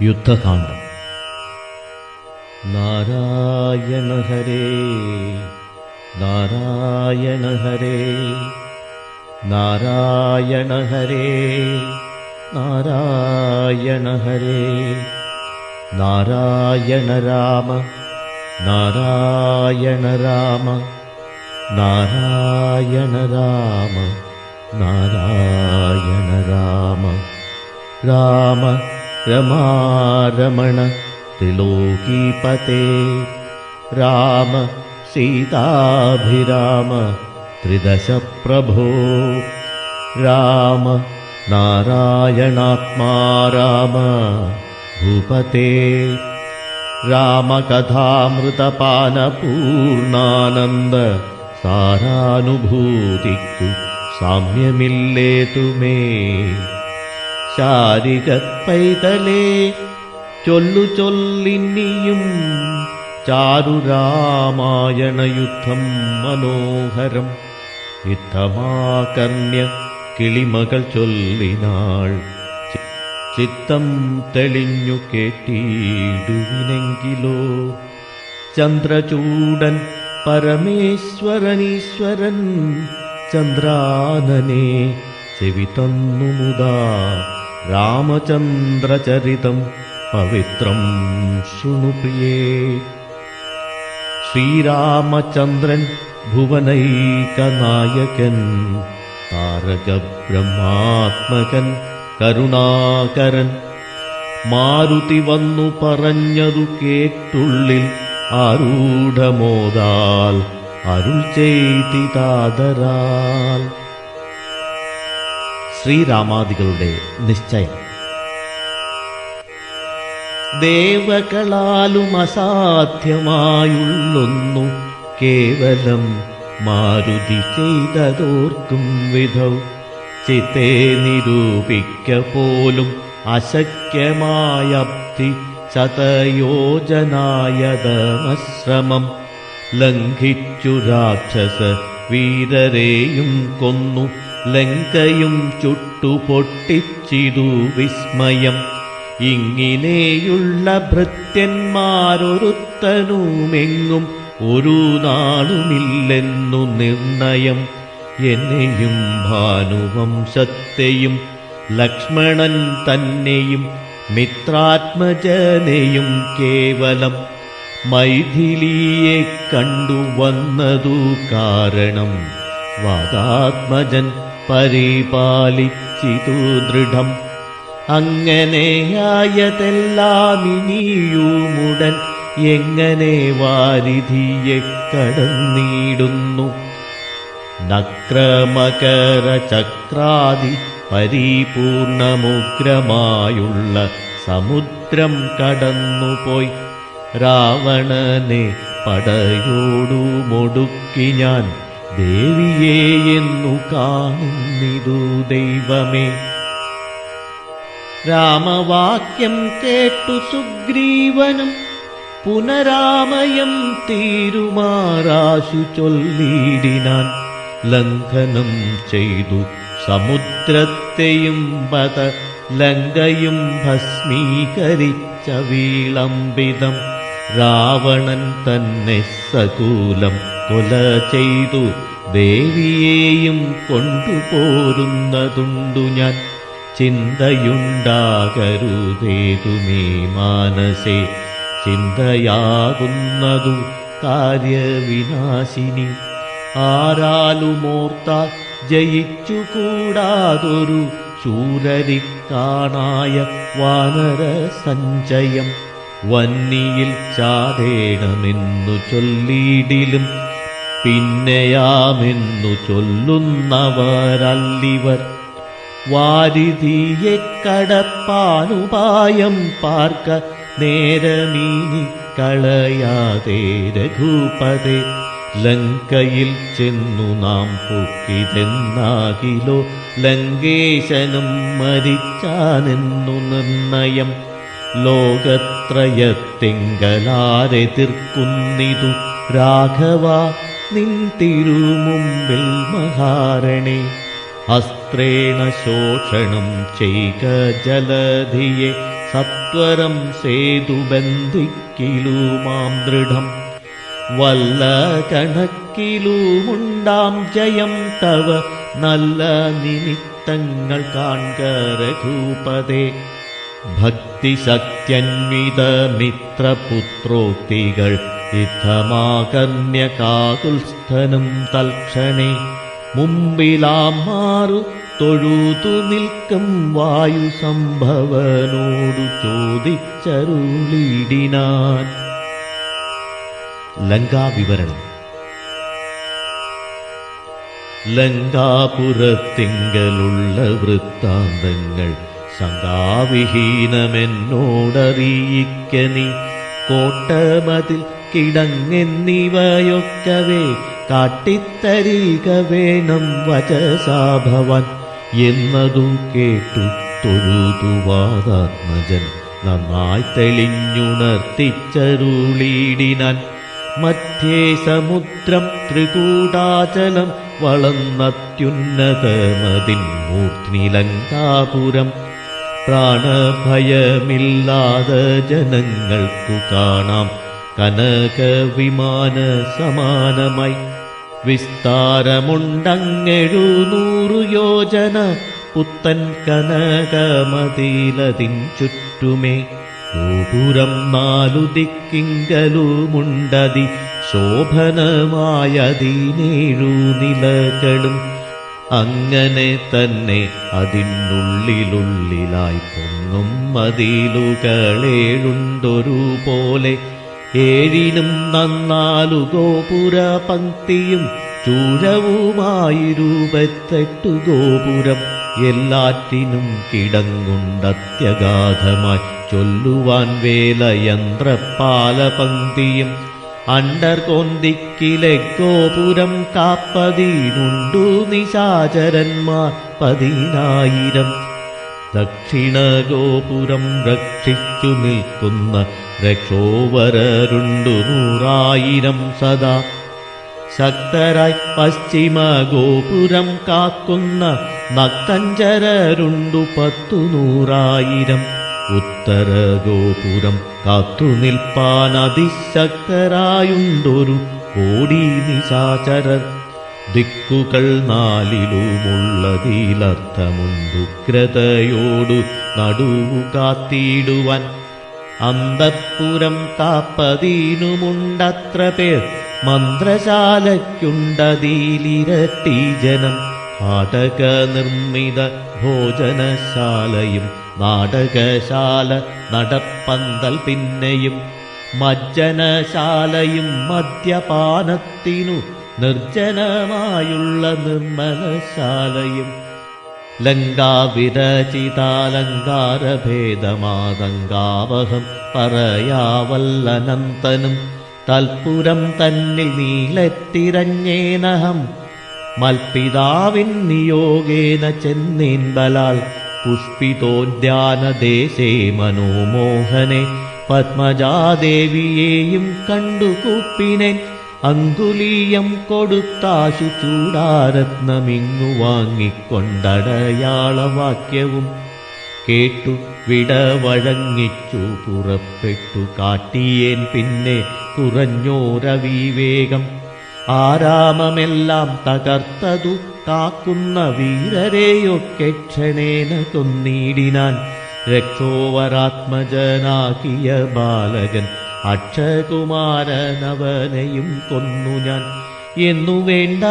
യുദ്ധകാന്ഡം. നാരായണ ഹരേ നാരായണ ഹരേ നാരായണ ഹരേ നാരായണ ഹരേ നാരായണ രാമ നാരായണ രാമ നാരായണ രാമ നാരായണ രാമ രാമ രമാരമണ ത്രിലോകീപതേ രാമ സീതാഭിരാമ ത്രിദശ പ്രഭോ രാമ നാരായണാത്മാ രാമ ഭൂപതേ രാമകഥാമൃതപാനപൂർണാനന്ദ സാരാനുഭൂതിക്കു സാമ്യമില്ലേതുമേ ശാരികപ്പൈതലേ ചൊല്ലു ചൊല്ലിനിയും ചാരുരാമായണയുദ്ധം മനോഹരം യുദ്ധമാകർണ്യ കിളിമകൾ ചൊല്ലിനാൾ ചിത്തം തെളിഞ്ഞു കേട്ടിടുവിനെങ്കിലോ ചന്ദ്രചൂടൻ പരമേശ്വരനീശ്വരൻ ചന്ദ്രാനനെ ചെവി തന്നു മുദാ രാമചന്ദ്രചരിതം പവിത്രം ശൃണുപ്രിയേ ശ്രീരാമചന്ദ്രൻ ഭുവനൈകനായകൻ താരകബ്രഹ്മാത്മകൻ കരുണാകരൻ മാരുതി വന്നു പറഞ്ഞതു കേട്ടുള്ളിൽ ആരൂഢമോദാൽ അരുൾ ചെയ്തിതാദരാൽ. ശ്രീരാമാദികളുടെ നിശ്ചയം. ദേവകളാലും അസാധ്യമായുള്ളൊന്നു കേവലം മാരുതി ചെയ്തതോർക്കും വിധൗ ചിത്തേ നിരൂപിക്ക പോലും അശക്യമായബ്ധി ശതയോജനായതമശ്രമം ലംഘിച്ചു രാക്ഷസ വീരരെയും കൊന്നു ലങ്കയും ചുട്ടുപൊട്ടിച്ചിതു വിസ്മയം. ഇങ്ങിനെയുള്ള ഭൃത്യന്മാരൊരുത്തനുമെങ്ങും ഒരു നാളുമില്ലെന്നു നിർണയം. എന്നെയും ഭാനുവംശത്തെയും ലക്ഷ്മണൻ തന്നെയും മിത്രാത്മജനെയും കേവലം മൈഥിലിയെ കണ്ടുവന്നതു കാരണം വാദാത്മജൻ പരിപാലിച്ചിതു ദൃഢം. അങ്ങനെയായതെല്ലാം ഇനിയുമുടൻ എങ്ങനെ വാരിധിയെ കടന്നിടുന്നു. നക്രമകര ചക്രാദി പരിപൂർണമുഗ്രമായുള്ള സമുദ്രം കടന്നുപോയി രാവണനെ പടയോടുമൊടുക്കി ഞാൻ ദേവിയെ എന്നു കാണുന്നിതു ദൈവമേ. രാമവാക്യം കേട്ടു സുഗ്രീവനും പുനരാമയം തീരുമാറാശു ചൊല്ലിടിനാൻ. ലംഘനം ചെയ്തു സമുദ്രത്തെയും പത ലങ്കയും ഭസ്മീകരിച്ച വിളംബിതം രാവണൻ തന്നെ സകൂലം കൊല ചെയ്തു ദേവിയെയും കൊണ്ടുപോരുന്നതുണ്ടു ഞാൻ. ചിന്തയുണ്ടാകരുതേതുമേ മാനസേ ചിന്തയാകുന്നതു കാര്യവിനാശിനി. ആരാലുമോർത്താൽ ജയിച്ചുകൂടാതൊരു ശൂരരിക്കാണായ വാനര സഞ്ചയം. വന്നിയിൽ ചാടേണമെന്നു ചൊല്ലിയിടിലും പിന്നെയാമെന്നു ചൊല്ലുന്നവരല്ലിവർ. വാരിധിയെ കടപ്പാനുപായം പാർക്ക നേരമീനി കളയാതെ രഘുപതേ. ലങ്കയിൽ ചെന്നു നാം പൊക്കിതെന്നാകിലോ ലങ്കേശനും മരിച്ചാനെന്നു നിർണയം. ലോകത്രയത്തിങ്കലാരെതിർക്കുന്നിതു രാഘവ നിൻ തിരുമുമ്പിൽ മഹാരണേ. അസ്ത്രേണ ശോഷണം ചെയ്ക ജലധിയെ സത്വരം സേതുബന്ധിക്കിലുമാം ദൃഢം വല്ല കണക്കിലുമുണ്ടാം ജയം തവ നല്ല നിമിത്തങ്ങൾ കാൺക രഘുപതേ. ഭക്തിശക്ത്യന്വിതമിത്രപുത്രോക്തികൾ യുദ്ധമാകർണ്യ കാകുൽസ്ഥനും തൽക്ഷണേ മുമ്പിലാം മാറു തൊഴുതു നിൽക്കും വായു സംഭവനോടു ചോദിച്ചരുളിടിനാൻ. ലങ്കാവിവരണം. ലങ്കാപുരത്തിങ്കലുള്ള വൃത്താന്തങ്ങൾ ശങ്കാവിഹീനമെന്നോടറിയിക്ക നീ. കോട്ടമതിൽ കിടങ്ങെന്നിവയൊക്കവേ കാട്ടിത്തരിക വേണം വചസാഭവൻ എന്നതു കേട്ടു തൊഴുതുവാദാത്മജൻ നന്നായി തെളിഞ്ഞുണർത്തിച്ചരുളിടിനാൻ. മധ്യേ സമുദ്രം ത്രികൂടാചലം വളർന്നത്യുന്നതമതിൻ മൂർധ്നി ലങ്കാപുരം. പ്രാണഭയമില്ലാതെ ജനങ്ങൾക്കു കാണാം കനകവിമാന സമാനമായി. വിസ്താരമുണ്ടങ്ങെഴുന്നൂറു യോജന പുത്തൻ കനകമതിലതിൻ ചുറ്റുമേ. ഗോപുരം നാലു ദിക്കിങ്കലുമുണ്ടതി ശോഭനമായതിനേഴു നിലകളും. അങ്ങനെ തന്നെ അതിനുള്ളിലുള്ളിലായി പൊങ്ങും മതിലുകളേഴുണ്ടൊരു പോലെ. ഏഴിനും നന്നാലു ഗോപുര പങ്ക്തിയും ചൂഴവുമായിരുപത്തെട്ടു ഗോപുരം. എല്ലാറ്റിനും കിടങ്ങുണ്ടത്യഗാധമായി ചൊല്ലുവാൻ വേലയന്ത്രപാലപങ്ക്തിയും. അണ്ടർകോന്തിക്കിലെ ഗോപുരം കാപ്പതിനുണ്ടു നിശാചരന്മാർ 10,000. ദക്ഷിണഗോപുരം രക്ഷിച്ചു നിൽക്കുന്ന രക്ഷോവരരുണ്ടു 100,000 സദാ. ശക്തരായി പശ്ചിമഗോപുരം കാക്കുന്ന നക്തഞ്ചരരുണ്ടു 10,100,000. ഉത്തരഗോപുരം കാത്തുനിൽപ്പാൻ അതിശക്തരായുണ്ടൊരു 1,00,00,000 നിശാചരർ. ദിക്കുകൾ 4-ലുമുള്ളതിലർത്ഥമുണ്ടുഗ്രതയോടു നടുവു കാത്തിടുവാൻ. അന്തഃപുരം കാപ്പതിനുമുണ്ടത്ര പേർ മന്ത്രശാലയ്ക്കുണ്ടതിലിരട്ടി ജനം. നാടക നിർമ്മിത ഭോജനശാലയും നാടകശാല നടപ്പന്തൽ പിന്നെയും മജ്ജനശാലയും മദ്യപാനത്തിനു നിർജ്ജനമായുള്ള നിർമ്മലശാലയും. ലങ്കാവിരചിതാലങ്കാരഭേദമാതങ്കാവഹം പറയാവല്ലനന്തനും. തൽപുരം തന്നിൽ നീലെത്തിരഞ്ഞേനഹം മൽപിതാവിൻ നിയോഗേന ചെന്നേൻ ബലാൽ. പുഷ്പിതോദ്യാനദേശേ മനോമോഹനെ പത്മജാദേവിയെയും കണ്ടു കൂപ്പിനേൻ. അങ്കുലീയം കൊടുത്താശു ചൂടാരത്നമിങ്ങു വാങ്ങിക്കൊണ്ടടയാളവാക്യവും കേട്ടു വിടവഴങ്ങിച്ചു പുറപ്പെട്ടു കാട്ടിയേൻ പിന്നെ കുറഞ്ഞോരവിവേകം. ആരാമമെല്ലാം തകർത്തതു കാക്കുന്ന വീരരെയൊക്കെ ക്ഷണേന കൊന്നിടിനാൻ. രക്ഷോവരാത്മജനാകിയ ബാലകൻ അക്ഷകുമാരനവനെയും കൊന്നു ഞാൻ എന്നു വേണ്ട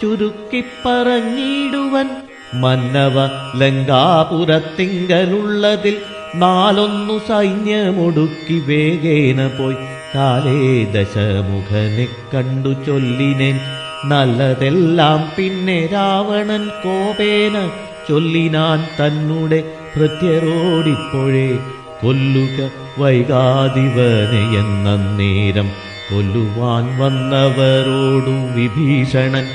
ചുരുക്കിപ്പറഞ്ഞിടുവൻ. മന്നവ ലങ്കാപുരത്തിങ്കലുള്ളതിൽ 4 സൈന്യമൊടുക്കി വേഗേന പോയി കാലേ ദശമുഖനെ കണ്ടു ചൊല്ലിനേൻ. നല്ലതെല്ലാം പിന്നെ രാവണൻ കോപേന ചൊല്ലിനാൻ തന്നെ ഭൃത്യരോടിപ്പോഴേ. കൊല്ലുക വൈകാതിവനെ എന്ന നേരം കൊല്ലുവാൻ വന്നവരോടു വിഭീഷണൻ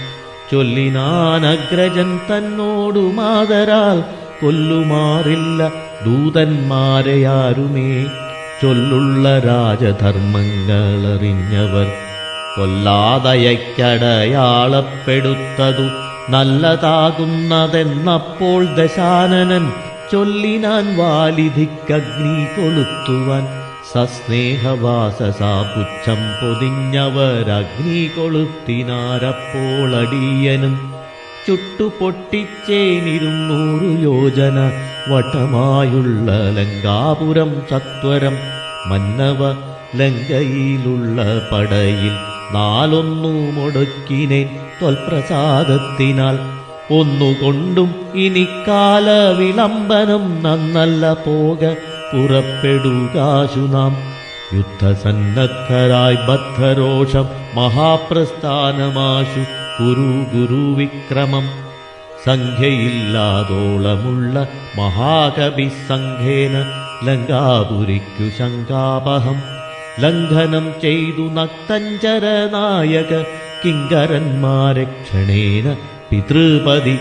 ചൊല്ലിനാൻ. അഗ്രജൻ തന്നോടു മാതരാൽ കൊല്ലുമാറില്ല ദൂതന്മാരെയാരുമേ. ചൊല്ലുള്ള രാജധർമ്മങ്ങളറിഞ്ഞവർ കൊല്ലാതയക്കടയാളപ്പെടുത്തതു നല്ലതാകുന്നതെന്നപ്പോൾ ദശാനനൻ ചൊല്ലിനാൻ വാലിധിക്കഗ്നി കൊളുത്തുവാൻ. സസ്നേഹവാസസാ പുച്ഛം പൊതിഞ്ഞവരഗ്നി കൊളുത്തിനാരപ്പോൾ അടിയനും ചുട്ടുപൊട്ടിച്ചേനിരുന്നൂറു യോജന വട്ടമായുള്ള ലങ്കാപുരം സത്വരം. മന്നവ ലങ്കയിലുള്ള പടയിൽ നാലൊന്നു മുടക്കിനേൻ ത്വൽപ്രസാദത്തിനാൽ. ഒന്നുകൊണ്ടും ഇനി കാല വിളംബനം നന്നല്ല പോക പുറപ്പെടുകാശു നാം. യുദ്ധസന്നദ്ധരായി ബദ്ധരോഷം മഹാപ്രസ്ഥാനമാശു കുരു ഗുരുവിക്രമം. സംഖ്യയില്ലാതോളമുള്ള മഹാകവിസംഘേന ലങ്കാപുരിക്കു ശങ്കാപഹം. ലംഘനം ചെയ്തു നക്തഞ്ചരനായക കിങ്കരന്മാരെ ക്ഷണേന പിതൃപതി.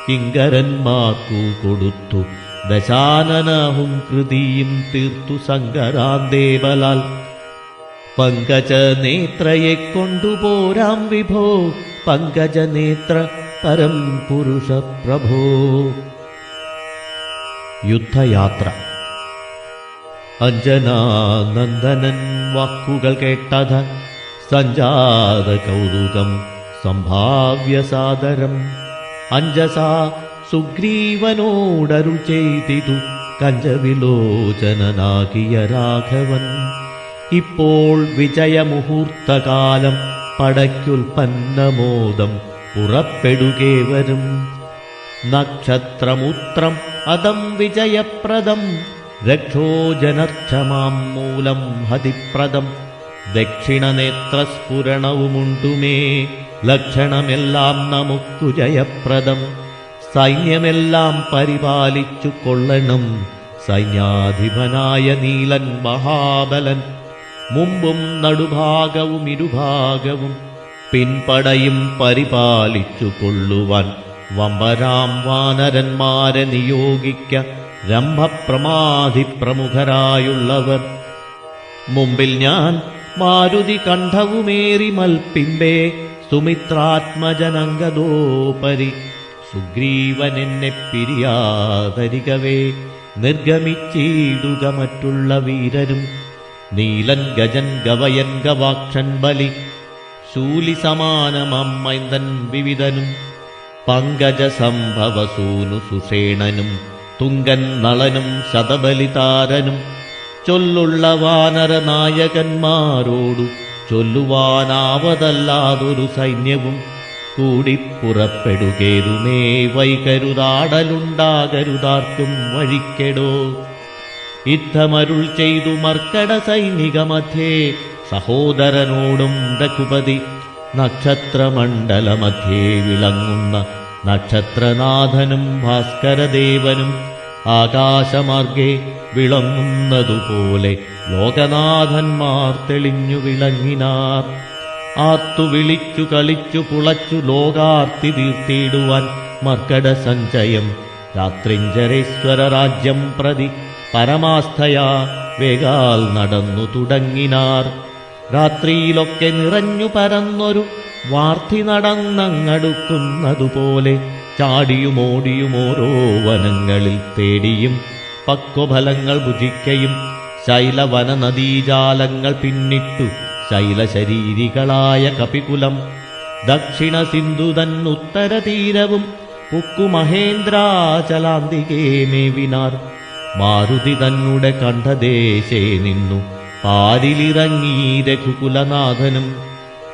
കിങ്കരന്മാർക്കു കൊടുത്തു ദശാനനഹും കൃതിയും തീർത്തു സങ്കരാന്തേബലാൽ. പങ്കജനേത്രയെ കൊണ്ടുപോരാം വിഭോ പങ്കജനേത്ര പരം പുരുഷ പ്രഭോ. യുദ്ധയാത്ര. അഞ്ജനാനന്ദനൻ വാക്കുകൾ കേട്ടത സഞ്ജാത കൗതുകം സംഭാവ്യ സാദരം. അഞ്ജസാ സുഗ്രീവനോടരുൾ ചെയ്തിതു കഞ്ചവിലോചനനാകിയ രാഘവൻ. ഇപ്പോൾ വിജയമുഹൂർത്തകാലം പടയ്ക്കുൽപ്പന്നമോദം പുറപ്പെടുകേവരും. നക്ഷത്രമുത്രം അതം വിജയപ്രദം രക്ഷോജനക്ഷമാം മൂലം ഹതിപ്രദം. ദക്ഷിണനേത്രസ്ഫുരണവുമുണ്ടുമേ ലക്ഷണമെല്ലാം നമുക്കു ജയപ്രദം. സൈന്യമെല്ലാം പരിപാലിച്ചു കൊള്ളണം സൈന്യാധിപനായ നീലൻ മഹാബലൻ. മുമ്പും നടുഭാഗവും ഇരുഭാഗവും പിൻപടയും പരിപാലിച്ചു കൊള്ളുവാൻ വമ്പരാം വാനരന്മാരെ നിയോഗിക്ക രംഭപ്രമാധി പ്രമുഖരായുള്ളവർ. മുമ്പിൽ ഞാൻ മാരുതി കണ്ഠവുമേറി മൽപ്പിമ്പേ സുമിത്രാത്മജനങ്കദോപരി. സുഗ്രീവനെന്നെ പിരിയാതരികവേ നിർഗമിച്ചിടുക മറ്റുള്ള വീരരും. നീലൻ ഗജൻ ഗവയൻ ഗവാക്ഷൻ ബലി ശൂലി സമാനമമ്മൈന്ദൻ വിവിധനും. പങ്കജ സംഭവസൂനു സുഷേണനും തുങ്കൻ നളനും ശതബലിതാരനും. ചൊല്ലുള്ള വാനര നായകന്മാരോടു ചൊല്ലുവാനാവതല്ലാതൊരു സൈന്യവും കൂടി പുറപ്പെടുകേതുമേ വൈകരുതാടലുണ്ടാകരുതാർക്കും വഴിക്കെടോ. യുദ്ധമരുൾ ചെയ്തു മർക്കട സൈനിക മധ്യേ സഹോദരനോടും രഘുപതി. നക്ഷത്രമണ്ഡലമധ്യേ വിളങ്ങുന്ന നക്ഷത്രനാഥനും ഭാസ്കരദേവനും ആകാശമാർഗേ വിളങ്ങുന്നതുപോലെ ലോകനാഥന്മാർ തെളിഞ്ഞു വിളങ്ങിനാർ. ആർത്തു വിളിച്ചു കളിച്ചു പുളച്ചു ലോകാർത്തി തീർത്തിടുവാൻ മർക്കട സഞ്ചയം രാത്രിഞ്ചരേശ്വര രാജ്യം പ്രതി പരമാസ്ഥയാ വേഗാൽ നടന്നു തുടങ്ങിനാർ. രാത്രിയിലൊക്കെ നിറഞ്ഞു പരന്നൊരു വാർത്തി നടന്നങ്ങടുക്കുന്നതുപോലെ ചാടിയുമോടിയും ഓരോ വനങ്ങളിൽ തേടിയും പക്വഫലങ്ങൾ ഭുജിക്കയും ശൈലവന നദീജാലങ്ങൾ പിന്നിട്ടു ശൈലശരീരികളായ കപികുലം. ദക്ഷിണ സിന്ധുതൻ ഉത്തര തീരവും പുക്കു മഹേന്ദ്രാചലാന്തികേ മേവിനാർ. മാരുതി തന്നെ കണ്ഠദേശേ നിന്നു പാരിലിറങ്ങി രഘുകുലനാഥനും.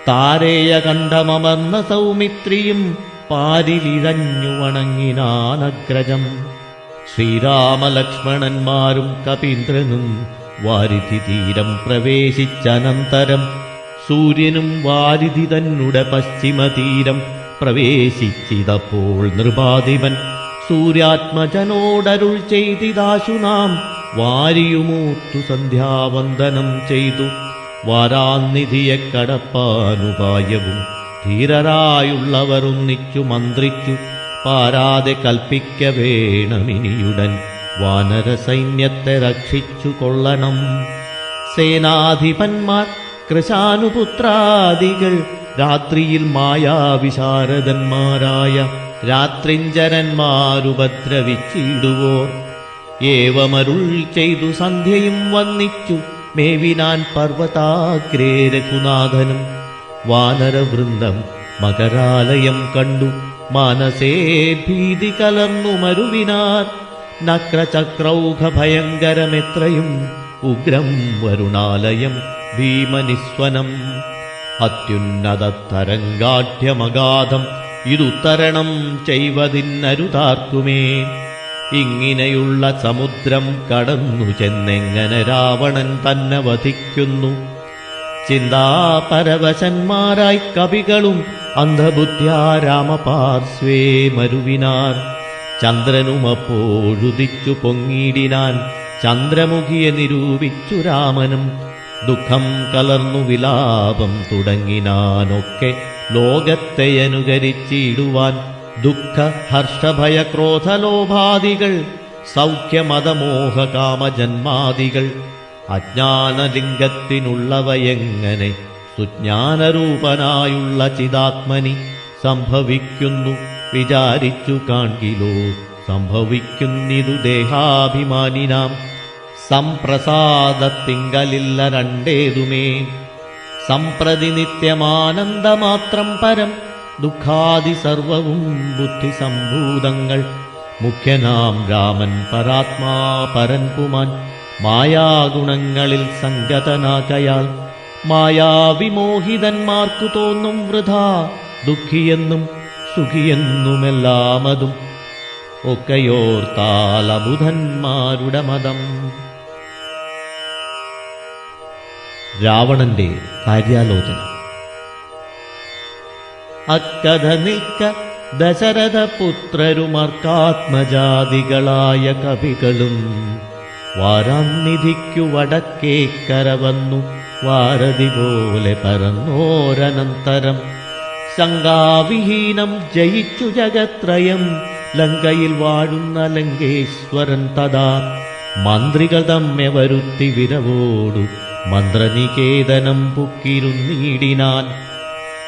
താരേയ കണ്ഠമമർന്ന സൗമിത്രിയും പാരിലിഴഞ്ഞു വണങ്ങിനാനഗ്രജം. ശ്രീരാമലക്ഷ്മണന്മാരും കപീന്ദ്രനും വാരിധി തീരം പ്രവേശിച്ചനന്തരം സൂര്യനും വാരിധി തന്നെ പശ്ചിമതീരം പ്രവേശിച്ചിതപ്പോൾ നൃപാധിപൻ സൂര്യാത്മജനോടരുൾ ചെയ്തിതാശു നാം വാരിയുമൂർത്തു സന്ധ്യാവന്ദനം ചെയ്തു. വാരാന്നിധിയെ കടപ്പാനുപായവും ധീരരായുള്ളവർ ഒന്നിച്ചു മന്ത്രിച്ചു പാരാതെ കൽപ്പിക്ക വേണമിനിയുടൻ വാനര സൈന്യത്തെ രക്ഷിച്ചു കൊള്ളണം. സേനാധിപന്മാർ കൃശാനുപുത്രാദികൾ രാത്രിയിൽ മായാവിശാരദന്മാരായ രാത്രിഞ്ചരന്മാരുപദ്രവിച്ചിടുവോർ ഏവമരുൾ ചെയ്തു സന്ധ്യയും വന്നിച്ചു മേവിനാൻ പർവ്വതാഗ്രേ രഘുനാഥനും. വാനരവൃന്ദം മകരാലയം കണ്ടു മാനസേ ഭീതി കലർന്നു മരുവിനാർ. നക്രചക്രൗഘ ഭയങ്കരമെത്രയും ഉഗ്രം വരുണാലയം ഭീമനിസ്വനം. അത്യുന്നതരംഗാഢ്യമഗാധം ഇതുത്തരണം ചെയ്വതിന്നരുതാർക്കുമേ. ഇങ്ങനെയുള്ള സമുദ്രം കടന്നു ചെന്നെങ്ങനെ രാവണൻ തന്നെ വധിക്കുന്നു. ചിന്താപരവശന്മാരായി കവികളും അന്ധബുദ്ധ്യാ രാമപാർശ്വേ മരുവിനാർ. ചന്ദ്രനുമപ്പോഴുദിച്ചു പൊങ്ങിടിനാൻ ചന്ദ്രമുഖിയെ നിരൂപിച്ചു രാമനും. ദുഃഖം കലർന്നു വിലാപം തുടങ്ങിനാനൊക്കെ ലോകത്തെ അനുകരിച്ചിടുവാൻ. ദുഃഖ ഹർഷഭയക്രോധലോഭാദികൾ സൗഖ്യമതമോഹ കാമജന്മാദികൾ അജ്ഞാനലിംഗത്തിനുള്ളവയെങ്ങനെ സുജ്ഞാനരൂപനായുള്ള ചിദാത്മനി സംഭവിക്കുന്നു വിചാരിച്ചു കാൺകിലോ. സംഭവിക്കുന്നിതു ദേഹാഭിമാനിനാം സംപ്രസാദത്തിങ്കലില്ല രണ്ടേതുമേ. സംപ്രതി നിത്യമാനന്ദമാത്രം പരം ദുഃഖാദി സർവവും ബുദ്ധിസംഭൂതങ്ങൾ. മുഖ്യനാം രാമൻ പരാത്മാ പരൻ പുമാൻ മായാഗുണങ്ങളിൽ സംഗതനാകയാൽ. മായാവിമോഹിതന്മാർക്കു തോന്നും വൃഥാ ദുഃഖിയെന്നും സുഖിയെന്നുമെല്ലാമതും ഒക്കെയോർത്താലബുധന്മാരുടെ മതം. രാവണന്റെ കാര്യാലോചന. അക്കഥ നിൽക്ക ദശരഥപുത്രരുമർക്കാത്മജാതികളായ കവികളും വാരാന്നിധിക്കു വടക്കേക്കര വന്നു വാരതി പോലെ പരന്നോരനന്തരം. ശങ്കാവിഹീനം ജയിച്ചു ജഗത്രയം ലങ്കയിൽ വാഴുന്ന ലങ്കേശ്വരൻ തഥാ. മന്ത്രികൾ തമ്മെ വരുത്തി വിരവോടു മന്ത്രനികേതനം പുക്കിരുന്നീടിനാൻ.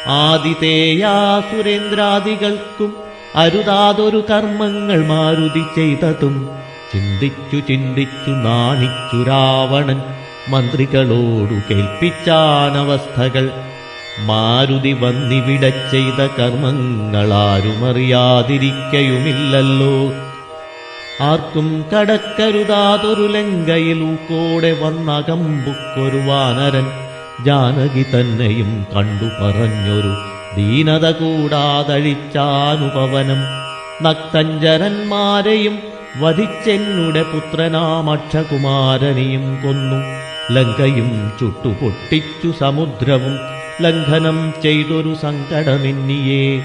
ആദിതേയാസുരേന്ദ്രാദികൾക്കും അരുതാതൊരു കർമ്മങ്ങൾ മാരുതി ചെയ്തതും ചിന്തിച്ചു ചിന്തിച്ചു നാണിച്ചു രാവണൻ മന്ത്രികളോടു കേൾപ്പിച്ചാനവസ്ഥകൾ. മാരുതി വന്നിവിടെ ചെയ്ത കർമ്മങ്ങളാരുമറിയാതിരിക്കയുമില്ലല്ലോ. ആർക്കും കടക്കരുതാതൊരു ലങ്കയിൽ ഊക്കോടെ വന്നകമ്പുക്കൊരു വാനരൻ ജാനകി തന്നെയും കണ്ടു പറഞ്ഞൊരു ദീനത കൂടാതഴിച്ചാനുപവനം. നക്തഞ്ചരന്മാരെയും വധിച്ചെന്നുടെ പുത്രനാമക്ഷകുമാരനെയും കൊന്നു. ലങ്കയും ചുട്ടുപൊട്ടിച്ചു സമുദ്രവും ലംഘനം ചെയ്തൊരു സങ്കടമെന്നിയേ.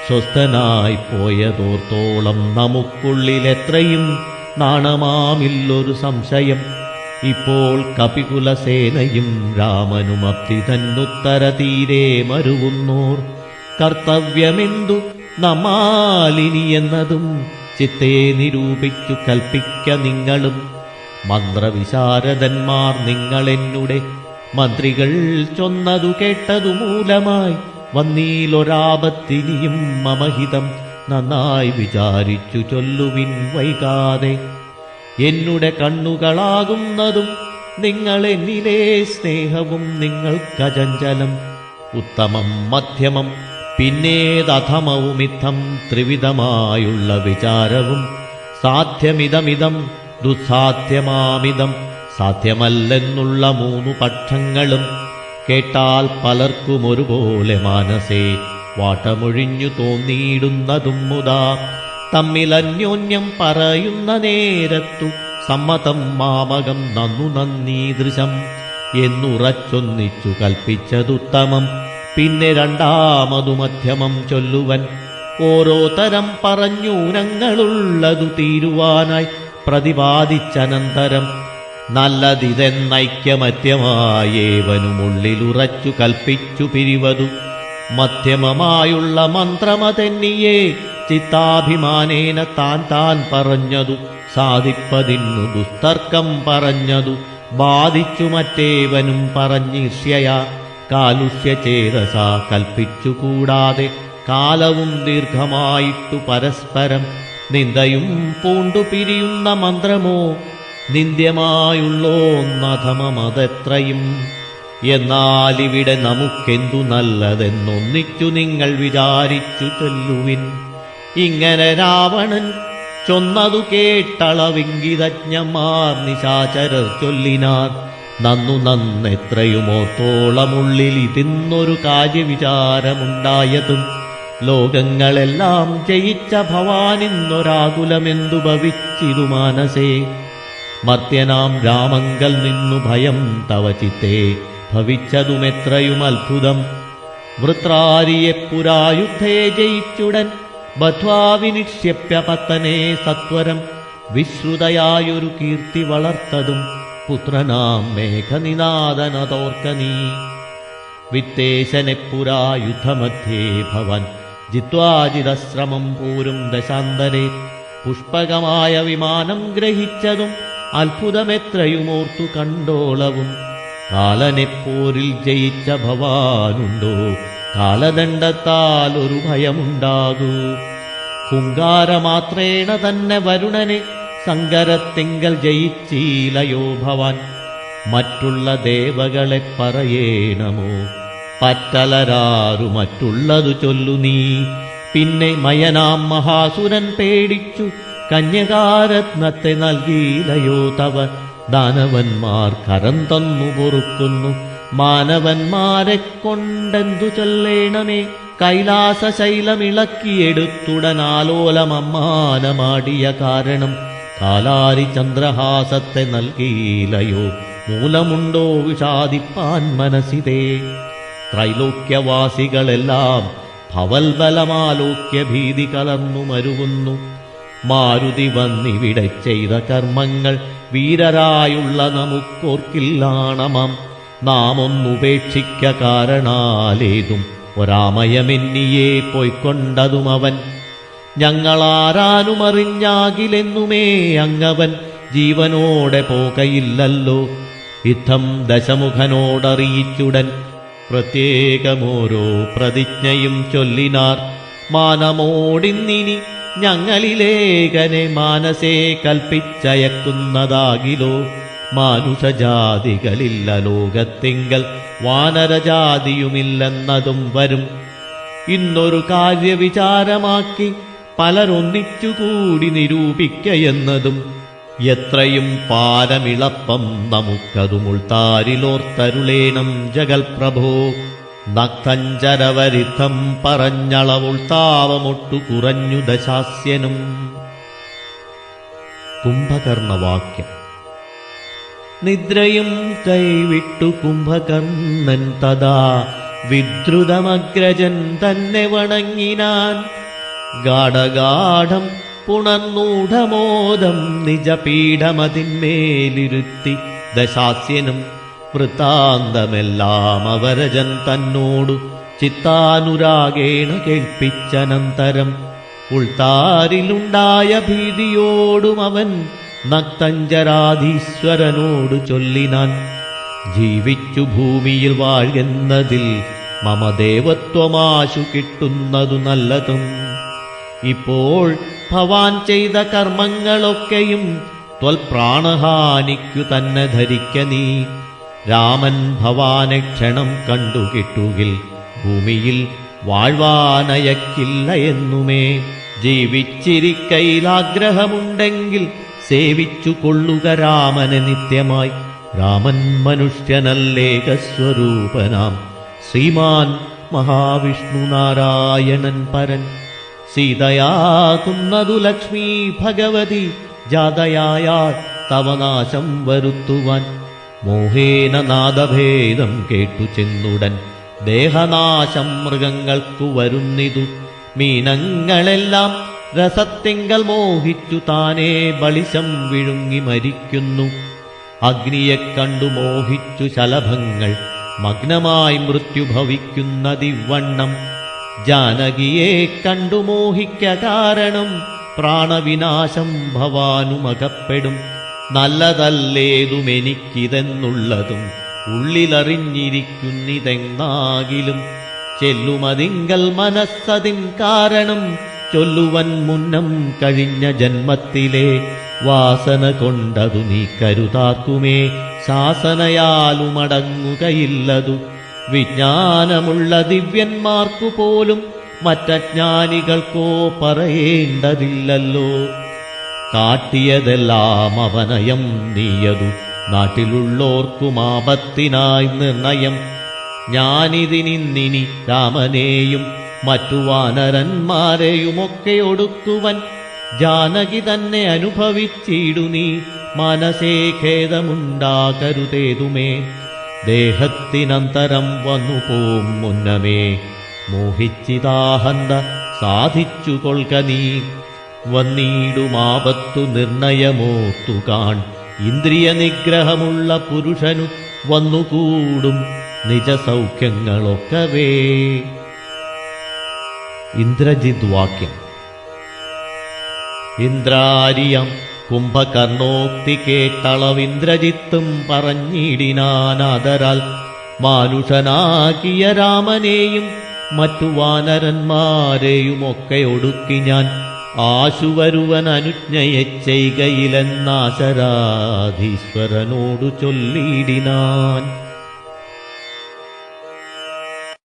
സ്വസ്ഥനായി പോയതോർത്തോളം നമുക്കുള്ളിലെത്രയും നാണമാമില്ലൊരു സംശയം. ഇപ്പോൾ കപികുലസേനയും രാമനും അബ്ധി തന്നുത്തര തീരെ മരുവുന്നോർ. കർത്തവ്യമെന്തു നമാലിനിയെന്നതും ചിത്തേ നിരൂപിച്ചു കൽപ്പിക്ക നിങ്ങളും. മന്ത്രവിശാരദന്മാർ നിങ്ങളെന്നുടെ മന്ത്രികൾ ചൊന്നതു കേട്ടതു മൂലമായി വന്നീലൊരാപത്തിനിയും മമഹിതം നന്നായി വിചാരിച്ചു ചൊല്ലുവിൻ വൈകാതെ. എന്നുടെ കണ്ണുകളാകുന്നതും നിങ്ങളെന്നിലെ സ്നേഹവും നിങ്ങൾക്കചഞ്ചലം. ഉത്തമം മധ്യമം പിന്നേതധമവുമിത്തം ത്രിവിധമായുള്ള വിചാരവും. സാധ്യമിതമിതം ദുസ്സാധ്യമാമിതം സാധ്യമല്ലെന്നുള്ള മൂന്നു പക്ഷങ്ങളും കേട്ടാൽ പലർക്കും ഒരുപോലെ മാനസേ വാട്ടമൊഴിഞ്ഞു തോന്നിയിടുന്നതും മുതാ. തമ്മിലന്യോന്യം പറയുന്ന നേരത്തു സമ്മതം മാമകം നന്നു നന്നീദൃശം എന്നുറച്ചൊന്നിച്ചു കൽപ്പിച്ചതുത്തമം. പിന്നെ രണ്ടാമതു മധ്യമം ചൊല്ലുവൻ. ഓരോ തരം പറഞ്ഞൂനങ്ങളുള്ളതു തീരുവാനായി പ്രതിപാദിച്ചനന്തരം നല്ലതിതെന്നൈക്യമത്യമായേവനുമുള്ളിലുറച്ചു കൽപ്പിച്ചു പിരിവതു. മധ്യമമായുള്ള മന്ത്രമതെന്നിയെ ചിത്താഭിമാനേന താൻ താൻ പറഞ്ഞതു സാധിപ്പതിന്നു ദുസ്തർക്കം പറഞ്ഞതു ബാധിച്ചു മറ്റേവനും പറഞ്ഞീർഷ്യയാ. കാലുഷ്യചേതസാ കൽപ്പിച്ചുകൂടാതെ കാലവും ദീർഘമായിട്ടു പരസ്പരം നിന്ദയും പൂണ്ടു പിരിയുന്ന മന്ത്രമോ നിന്ദ്യമായുള്ളോന്നധമമതെത്രയും. എന്നാലിവിടെ നമുക്കെന്തു നല്ലതെന്നൊന്നിച്ചു നിങ്ങൾ വിചാരിച്ചു ചൊല്ലുവിൻ. ഇങ്ങനെ രാവണൻ ചൊന്നതു കേട്ടളവിംഗിതജ്ഞന്മാർ നിശാചരർ ചൊല്ലിനാർ. നന്നു നന്നെത്രയുമോത്തോളമുള്ളിൽ ഇതിന്നൊരു കാര്യവിചാരമുണ്ടായതും. ലോകങ്ങളെല്ലാം ജയിച്ച ഭവാനിന്നൊരാകുലമെന്തു ഭവിച്ചിതു മാനസേ. മർത്യനാം രാമങ്കൽ നിന്നു ഭയം തവ ചിത്തേ ഭവിച്ചതുമെത്രയും അത്ഭുതം. വൃത്രാരിയെ പുരായുദ്ധേ ജയിച്ചുടൻ ബദ്ധ്വാ വിനിക്ഷ്യപ്യപത്തനെ സത്വരം. വിശ്രുതയായൊരു കീർത്തി വളർത്തതും പുത്രനാം മേഘനിനാദനതോർക്ക നീ. വിത്തേശനെ പുരായുദ്ധമധ്യേ ഭവൻ ജിത്വാജിതശ്രമം പൂരും ദശാന്തരേ. പുഷ്പകമായ വിമാനം ഗ്രഹിച്ചതും അത്ഭുതമെത്രയുമോർത്തു കണ്ടോളവും. കാലനെപ്പോരിൽ ജയിച്ച ഭവാനുണ്ടോ കാലദണ്ഡത്താൽ ഒരു ഭയമുണ്ടാകൂ. ഹുങ്കാരമാത്രേണ തന്നെ വരുണനെ സങ്കരത്തിങ്കൽ ജയിച്ചീലയോ ഭവാൻ. മറ്റുള്ള ദേവകളെ പറയേണമോ പറ്റലരാറു മറ്റുള്ളതു ചൊല്ലു നീ. പിന്നെ മയനാം മഹാസുരൻ പേടിച്ചു കന്യകാരത്നത്തെ നൽകിയിലയോ തവ. ദാനവന്മാർ കരം തന്നു പൊറുക്കുന്നു മാനവന്മാരെ കൊണ്ടെന്തു ചൊല്ലേണമേ. കൈലാസശൈലമിളക്കിയെടുത്തുടനാലോലമമ്മാനമാടിയ കാരണം കാലാരി ചന്ദ്രഹാസത്തെ നൽകിയിലയോ. മൂലമുണ്ടോ വിഷാദിപ്പാൻ മനസ്സിതേ. ത്രൈലോക്യവാസികളെല്ലാം ഭവൽബലമാലോക്യ ഭീതി കലർന്നു മരുവുന്നു. മാരുതി വന്നിവിടെ ചെയ്ത കർമ്മങ്ങൾ വീരരായുള്ള നമുക്കോർക്കില്ലാണമാം. നാം ഒന്നുപേക്ഷിക്ക കാരണാലേതും ഒരാമയമെന്നിയെ പൊയ്ക്കൊണ്ടതും അവൻ. ഞങ്ങളാരാനുമറിഞ്ഞാകിലെന്നുമേ അങ്ങവൻ ജീവനോടെ പോകയില്ലല്ലോ. യുദ്ധം ദശമുഖനോടറിയിച്ചുടൻ പ്രത്യേകമോരോ പ്രതിജ്ഞയും ചൊല്ലിനാർ. മാനമോടിന്നിനി ഞങ്ങളിലേകനെ മാനസേ കൽപ്പിച്ചയക്കുന്നതാകിലോ. മാനുഷജാതികളില്ല ലോകത്തിങ്കൽ വാനരജാതിയുമില്ലെന്നതും വരും. ഇന്നൊരു കാര്യവിചാരമാക്കി പലരൊന്നിച്ചുകൂടി നിരൂപിക്കയെന്നതും. എത്രയും പാരമിളപ്പം നമുക്കതുമുൾത്താരിലോർത്തരുളേണം ജഗൽപ്രഭോ. നക്തഞ്ചരവരിദ്ധം പറഞ്ഞളവുൾത്താവമൊട്ടു കുറഞ്ഞു ദശാസ്യനും. കുംഭകർണവാക്യം. നിദ്രയും കൈവിട്ടു കുംഭകർണൻ തഥാ വിദ്രുതമഗ്രജൻ തന്നെ വണങ്ങിനാൻ. ഗാഢഗാഠം പുണർന്നൂഢമോദം നിജപീഠമതിന്മേലിരുത്തി ദശാസ്യനും. വൃത്താന്തമെല്ലാം അവരജൻ തന്നോടു ചിത്താനുരാഗേണ കേൾപ്പിച്ചനന്തരം. ഉൾത്താരിലുണ്ടായ ഭീതിയോടും അവൻ നക്തഞ്ചരാധീശ്വരനോടു ചൊല്ലിനാൻ. ജീവിച്ചു ഭൂമിയിൽ വാഴുന്നതിൽ മമ ദേവത്വമാശു കിട്ടുന്നതു നല്ലതും. ഇപ്പോൾ ഭവാൻ ചെയ്ത കർമ്മങ്ങളൊക്കെയും ത്വൽപ്രാണഹാനിക്കു തന്നെ ധരിക്ക നീ. രാമൻ ഭവാനെ ക്ഷണം കണ്ടുകിട്ടുകിൽ ഭൂമിയിൽ വാഴ്വാനയക്കില്ല എന്നുമേ. ജീവിച്ചിരിക്കയിലാഗ്രഹമുണ്ടെങ്കിൽ സേവിച്ചു കൊള്ളുക രാമനെ നിത്യമായി. രാമൻ മനുഷ്യനല്ലേകസ്വരൂപനാം ശ്രീമാൻ മഹാവിഷ്ണു നാരായണൻ പരൻ. സീതയാകുന്നതു ലക്ഷ്മീ ഭഗവതി ജാതയായാൽ തവനാശം വരുത്തുവാൻ. മോഹേന നാദഭേദം കേട്ടു ചെന്നുടൻ ദേഹനാശം മൃഗങ്ങൾക്കു വരുന്നിതു. മീനങ്ങളെല്ലാം രസത്തിങ്കൽ മോഹിച്ചു താനേ ബളിശം വിഴുങ്ങി മരിക്കുന്നു. അഗ്നിയെ കണ്ടു മോഹിച്ചു ശലഭങ്ങൾ മഗ്നമായി മൃത്യു ഭവിക്കുന്നതിവണ്ണം. ജാനകിയെ കണ്ടു മോഹിക്ക കാരണം പ്രാണവിനാശം ഭവാനുമകപ്പെടും. നല്ലതല്ലേതുമെനിക്കിതെന്നുള്ളതും ഉള്ളിലറിഞ്ഞിരിക്കുന്നിതെന്നാകിലും. ചെല്ലുമതിങ്കൽ മനസ്സതിൻ കാരണം ചൊല്ലുവൻ മുന്നം കഴിഞ്ഞ ജന്മത്തിലെ വാസന കൊണ്ടതു നീ കരുതാർക്കുമേ ശാസനയാലുമടങ്ങുകയില്ലതു. വിജ്ഞാനമുള്ള ദിവ്യന്മാർക്കു പോലും മറ്റജ്ഞാനികൾക്കോ പറയേണ്ടതില്ലല്ലോ. കാട്ടിയതെല്ലാം അവനയം നീയതു നാട്ടിലുള്ളോർക്കും ആപത്തിനായി നിർണയം. ഞാനിതിനിന്നിനി രാമനെയും മറ്റു വാനരന്മാരെയുമൊക്കെ ഒടുക്കുവൻ ജാനകി തന്നെ അനുഭവിച്ചിടു നീ. മനസേ ഖേദമുണ്ടാകരുതേതുമേ. ദേഹത്തിനന്തരം വന്നു പോം മുന്നമേ മോഹിച്ചിതാഹന്ത സാധിച്ചു കൊൾക നീ. വന്നീടുമാപത്തു നിർണയമോർത്തുകാൺ ഇന്ദ്രിയ നിഗ്രഹമുള്ള പുരുഷനു വന്നുകൂടും നിജസൗഖ്യങ്ങളൊക്കവേ. ഇന്ദ്രജിത് വാക്യം. ഇന്ദ്രാരിയം കുംഭകർണോക്തി കേട്ടളവിന്ദ്രജിത്തും പറഞ്ഞിടിനാനാദരാൽ മാനുഷനാകിയ രാമനെയും മറ്റു വാനരന്മാരെയുമൊക്കെ ഒടുക്കി ഞാൻ ആശുവരുവൻ അനുജ്ഞയെ ചെയ്കയിലെന്നാശരാധീശ്വരനോടു ചൊല്ലിടിനാൻ.